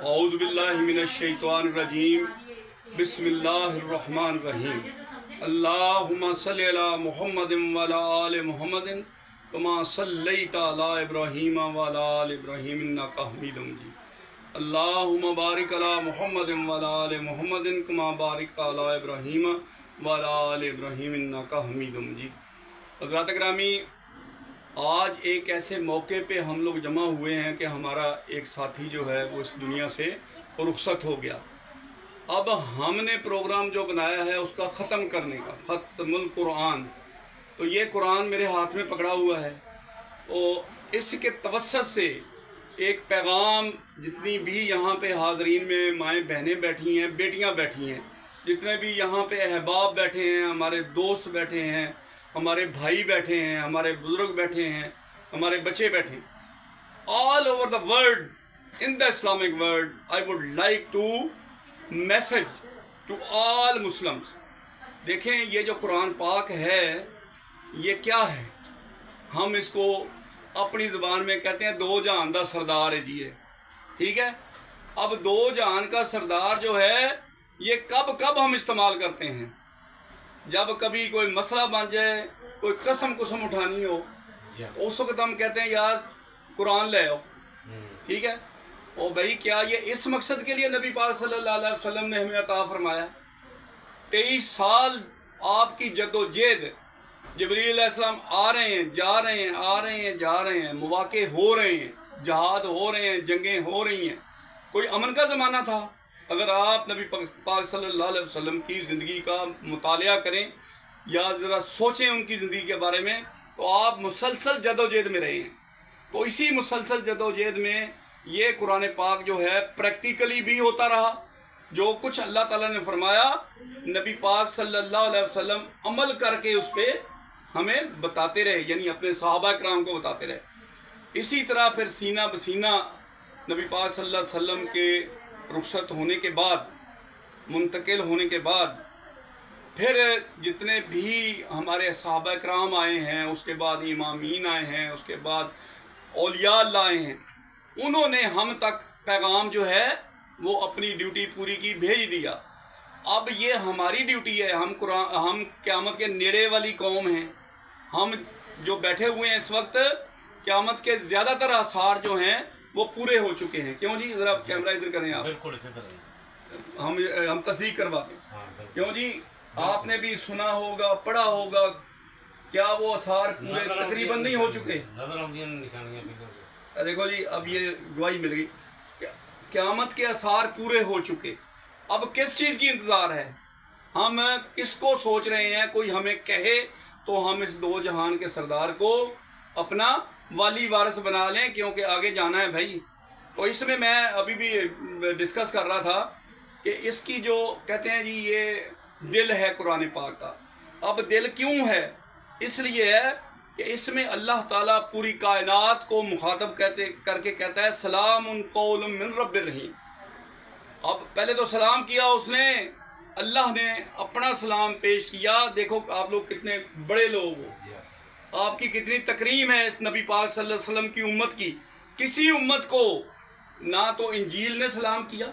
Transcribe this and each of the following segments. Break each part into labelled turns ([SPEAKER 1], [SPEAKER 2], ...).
[SPEAKER 1] औज़ु बिल्लाहि मिनश्शैतानिर्रजीम बिस्मिल्लाहिर्रहमानिर्रहीम अल्लाहुम्मा सल्लि अला मुहम्मदिन व अला आलि मुहम्मदिन कमा सल्लैता अला इब्राहीम व अला आलि इब्राहीम इन्नका हमीदुम मजीद अल्लाहुम्मा बारिक अला मुहम्मदिन व अला आलि मुहम्मदिन कमा बारिकता अला इब्राहीम व अला आलि इब्राहीम इन्नका हमीदुम मजीद। हज़रात गिरामी, आज एक ऐसे मौके पे हम लोग जमा हुए हैं कि हमारा एक साथी जो है वो इस दुनिया से रुखसत हो गया। अब हमने प्रोग्राम जो बनाया है उसका ख़त्म करने का, ख़त्मुल कुरान। तो ये कुरान मेरे हाथ में पकड़ा हुआ है, तो इसके तवस्सुत से एक पैगाम जितनी भी यहाँ पे हाज़रीन में माएँ बहनें बैठी हैं, बेटियाँ बैठी हैं, जितने भी यहाँ पे अहबाब बैठे हैं, हमारे दोस्त बैठे हैं, हमारे भाई बैठे हैं, हमारे बुज़ुर्ग बैठे हैं, हमारे बच्चे बैठे हैं, all over the world, in the Islamic world, I would like to message to all Muslims. देखें, ये जो कुरान पाक है ये क्या है? हम इसको अपनी ज़ुबान में कहते हैं दो जहान का सरदार है जी ये, ठीक है। अब दो जहान का सरदार जो है ये कब कब हम इस्तेमाल करते हैं? जब कभी कोई मसला बन जाए, कोई कसम कुसम उठानी हो, उस वक्त हम कहते हैं यार कुरान ले आओ, ठीक है। और भाई क्या ये इस मकसद के लिए नबी पाक सल्लल्लाहु अलैहि वसल्लम ने हमें अता फरमाया? 23 साल आपकी जद्दोजहद, जिब्रील अलैहिस्सलाम आ रहे हैं, जा रहे हैं, आ रहे हैं, जा रहे हैं, मौक़े हो रहे हैं, जहाद हो रहे हैं, जंगें हो रही हैं। कोई अमन का ज़माना था। अगर आप नबी पाक सल्लल्लाहु अलैहि वसल्लम की ज़िंदगी का मुतालिया करें या ज़रा सोचें उनकी ज़िंदगी के बारे में, तो आप मुसलसल जदोजहद में रहे हैं। तो इसी मुसलसल जदोजहद में ये कुरान पाक जो है प्रैक्टिकली भी होता रहा। जो कुछ अल्लाह ताला ने फरमाया, नबी पाक सल्लल्लाहु अलैहि वसल्लम अमल करके उस पर हमें बताते रहे, यानी अपने सहाबा किराम को बताते रहे। इसी तरह फिर सीना बसीना नबी पाक सल्लल्लाहु अलैहि वसल्लम के रुखसत होने के बाद, मुंतकिल होने के बाद, फिर जितने भी हमारे सहाबा किराम आए हैं, उसके बाद इमामीन आए हैं, उसके बाद औलिया अल्लाह आए हैं, उन्होंने हम तक पैगाम जो है वो अपनी ड्यूटी पूरी की, भेज दिया। अब ये हमारी ड्यूटी है। हम क़यामत के नेड़े वाली कौम हैं। हम जो बैठे हुए हैं इस वक्त, क़यामत के ज़्यादातर आसार जो हैं वो पूरे हो चुके हैं। क्यों जी? ज़रा कैमरा इधर करें आप,
[SPEAKER 2] बिल्कुल
[SPEAKER 1] हम तस्दीक करवाते हैं।
[SPEAKER 2] हाँ,
[SPEAKER 1] क्यों जी? आपने भी सुना होगा, पढ़ा होगा, क्या वो आसार पूरे तकरीबन नहीं हो चुके? देखो जी, अब ये गवाही मिल गई, क़यामत के आसार पूरे हो चुके। अब किस चीज़ की इंतज़ार है? हम किसको सोच रहे हैं? कोई हमें कहे तो हम इस दो जहान के सरदार को अपना वाली वारिस बना लें, क्योंकि आगे जाना है भाई। तो इसमें मैं अभी भी डिस्कस कर रहा था कि इसकी जो कहते हैं जी ये दिल है कुरान पाक का। अब दिल क्यों है? इसलिए है कि इसमें अल्लाह ताला पूरी कायनात को मुखातब करके कहता है सलामुन कौलुम मिन रब्बिर रहीम। अब पहले तो सलाम किया उसने, अल्लाह ने अपना सलाम पेश किया। देखो आप लोग कितने बड़े लोग हो, आपकी कितनी तकरीम है इस नबी पाक सल्लल्लाहु अलैहि वसल्लम की उम्मत की। किसी उम्मत को ना तो इंजील ने सलाम किया,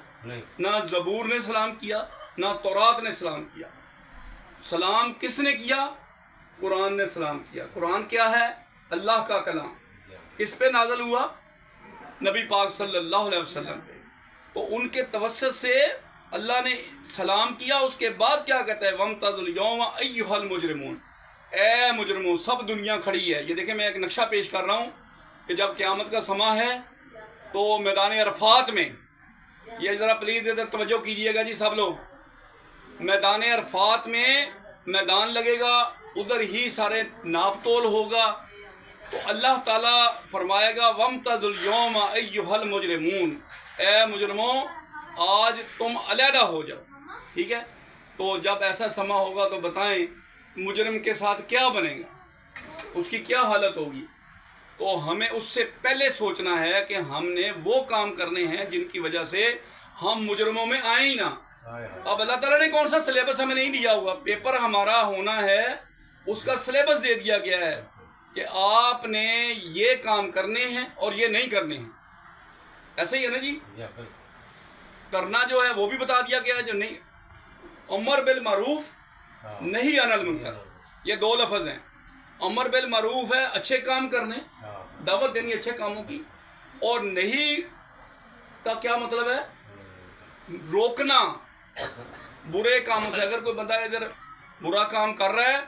[SPEAKER 1] ना ज़बूर ने सलाम किया, ना तौरात ने सलाम किया। सलाम किसने किया? कुरान ने सलाम किया। कुरान क्या है? अल्लाह का कलाम। किस पे नाज़िल हुआ? नबी पाक सल्लल्लाहु अलैहि वसल्लम पे। तो उनके तवस्सुत से अल्लाह ने सलाम किया। उसके बाद क्या कहता है? वम्ताज़ुल यौम अय्युहल मुजरिमून, ए मुजरिमों, सब दुनिया खड़ी है। ये देखें, मैं एक नक्शा पेश कर रहा हूँ कि जब क़यामत का समा है तो मैदान अरफात में, ये ज़रा प्लीज़ इधर तवज्जो कीजिएगा जी सब लोग, मैदान अरफात में मैदान लगेगा, उधर ही सारे नाप तोल होगा। तो अल्लाह ताला फरमाएगा वम्ताज़ुल यौम अय्युहल मुजरिमून, ए मुजरिमों आज तुम अलहदा हो जाओ, ठीक है। तो जब ऐसा समा होगा तो बताएं मुजरिम के साथ क्या बनेगा, उसकी क्या हालत होगी। तो हमें उससे पहले सोचना है कि हमने वो काम करने हैं जिनकी वजह से हम मुजरिमों में आए ही ना। अब अल्लाह ताला ने कौन सा सिलेबस हमें नहीं दिया हुआ, पेपर हमारा होना है, उसका सिलेबस दे दिया गया है कि आपने ये काम करने हैं और ये नहीं करने हैं। ऐसे ही है ना जी? کرنا جو ہے وہ بھی بتا دیا گیا ہے، جو نہیں امر بالمعروف نہیں عن المنکر، یہ دو لفظ ہیں۔ امر بالمعروف ہے اچھے کام کرنے، دعوت دینی اچھے کاموں کی، اور نہیں کا کیا مطلب ہے؟ روکنا برے کاموں سے۔ اگر کوئی بندہ ادھر برا کام کر رہا ہے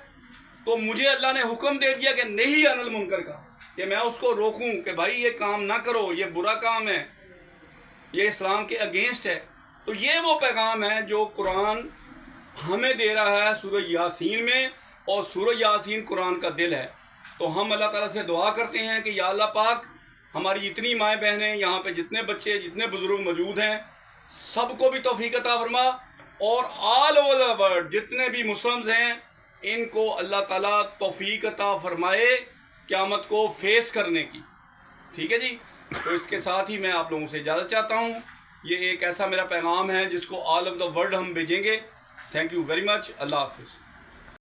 [SPEAKER 1] تو مجھے اللہ نے حکم دے دیا کہ نہیں عن المنکر کا، کہ میں اس کو روکوں کہ بھائی یہ کام نہ کرو، یہ برا کام ہے، یہ اسلام کے اگینسٹ ہے۔ تو یہ وہ پیغام ہے جو قرآن ہمیں دے رہا ہے سورہ یاسین میں، اور سورہ یاسین قرآن کا دل ہے۔ تو ہم اللہ تعالیٰ سے دعا کرتے ہیں کہ یا اللہ پاک ہماری جتنی مائیں بہنیں، یہاں پہ جتنے بچے، جتنے بزرگ موجود ہیں، سب کو بھی توفیق عطا فرما، اور آل اوور دا ورلڈ جتنے بھی مسلمز ہیں ان کو اللہ تعالیٰ توفیق عطا فرمائے قیامت کو فیس کرنے کی۔ ٹھیک ہے جی، تو اس کے ساتھ ہی میں آپ لوگوں سے اجازت چاہتا ہوں۔ یہ ایک ایسا میرا پیغام ہے جس کو آل اوور دا ورلڈ ہم بھیجیں گے۔ تھینک یو ویری مچ، اللہ حافظ۔